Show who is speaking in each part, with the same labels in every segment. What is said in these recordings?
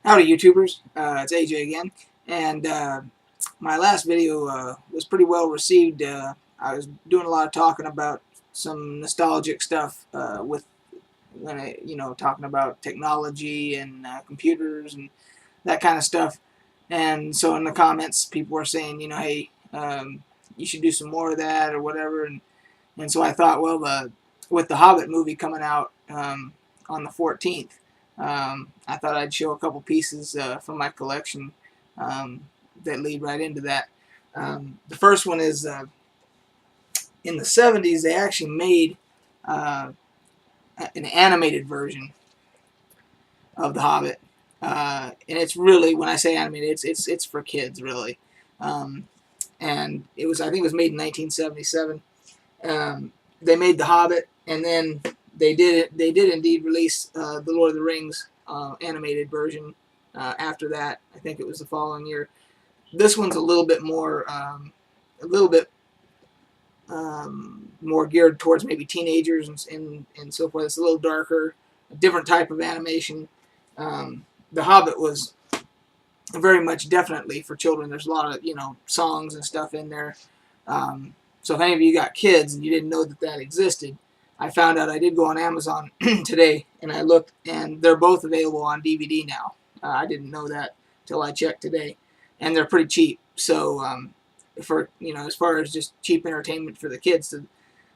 Speaker 1: Howdy YouTubers, it's AJ again, and my last video was pretty well received. I was doing a lot of talking about some nostalgic stuff with, talking about technology and computers and that kind of stuff. And so in the comments, people were saying, hey, you should do some more of that or whatever. And so I thought, well, with the Hobbit movie coming out on the 14th, I thought I'd show a couple pieces from my collection that lead right into that. The first one is in the 70s, they actually made uh, an animated version of The Hobbit. And it's really, when I say animated, it's for kids, really. And it was, I think it was made in 1977. They made The Hobbit, and then they did indeed release the Lord of the Rings animated version after that. I think it was the following year. This one's a little bit more more geared towards maybe teenagers and so forth. It's a little darker, a different type of animation. The Hobbit was very much definitely for children. There's a lot of songs and stuff in there. So if any of you got kids and you didn't know that existed, I found out. I did go on Amazon today and I looked, and they're both available on DVD now. I didn't know that till I checked today, and they're pretty cheap. So for as far as just cheap entertainment for the kids to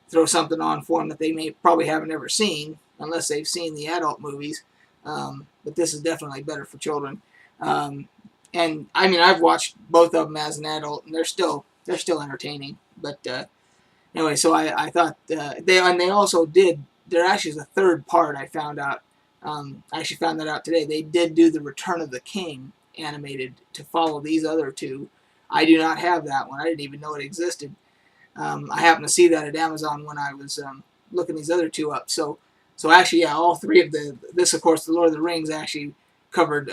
Speaker 1: throw something on for them that they may probably haven't ever seen unless they've seen the adult movies. But this is definitely better for children. And I mean, I've watched both of them as an adult, and they're still entertaining. But anyway, so I thought they also did. There actually is a third part. I found out. I actually found that out today. They did do the Return of the King animated to follow these other two. I do not have that one. I didn't even know it existed. I happened to see that at Amazon when I was looking these other two up. So actually, yeah, all three of this, of course, the Lord of the Rings actually covered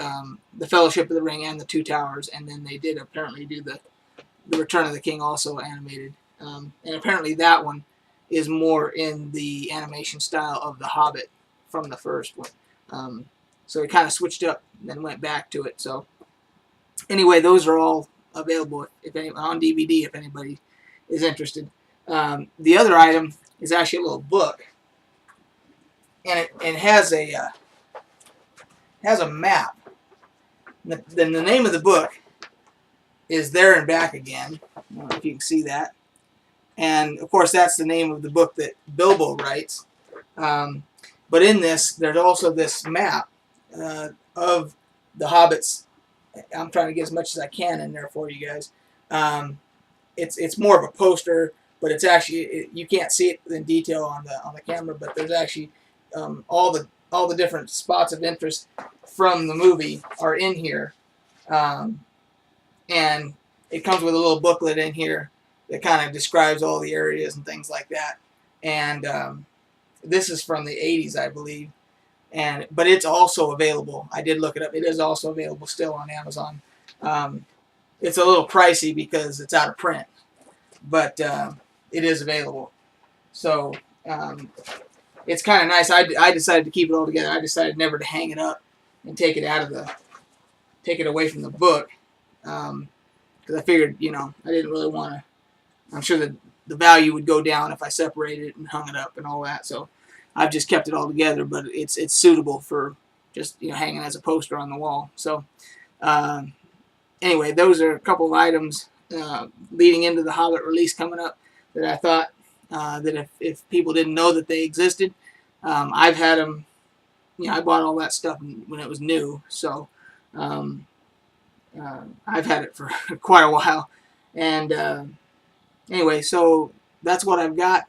Speaker 1: the Fellowship of the Ring and the Two Towers, and then they did apparently do the Return of the King also animated. And apparently that one is more in the animation style of The Hobbit from the first one. So it kind of switched up and then went back to it. So anyway, those are all available on DVD if anybody is interested. The other item is actually a little book, and it has a map. Then the name of the book is There and Back Again. I don't know if you can see that. And of course, that's the name of the book that Bilbo writes. But in this, there's also this map of the Hobbits. I'm trying to get as much as I can in there for you guys. It's more of a poster, but it's actually you can't see it in detail on the camera. But there's actually all the different spots of interest from the movie are in here, and it comes with a little booklet in here that kind of describes all the areas and things like that. And this is from the 80s, I believe. But it's also available. I did look it up. It is also available still on Amazon. It's a little pricey because it's out of print, but it is available. So it's kind of nice. I decided to keep it all together. I decided never to hang it up and take it away from the book, because I figured, I didn't really want to. I'm sure that the value would go down if I separated it and hung it up and all that. So I've just kept it all together, but it's suitable for just hanging as a poster on the wall. So anyway, those are a couple of items leading into the Hobbit release coming up that I thought that if people didn't know that they existed, I've had them. I bought all that stuff when it was new, so I've had it for quite a while. And anyway, so that's what I've got.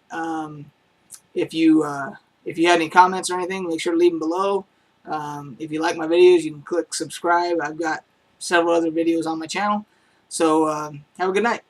Speaker 1: If you had any comments or anything, make sure to leave them below. If you like my videos, you can click subscribe. I've got several other videos on my channel. So have a good night.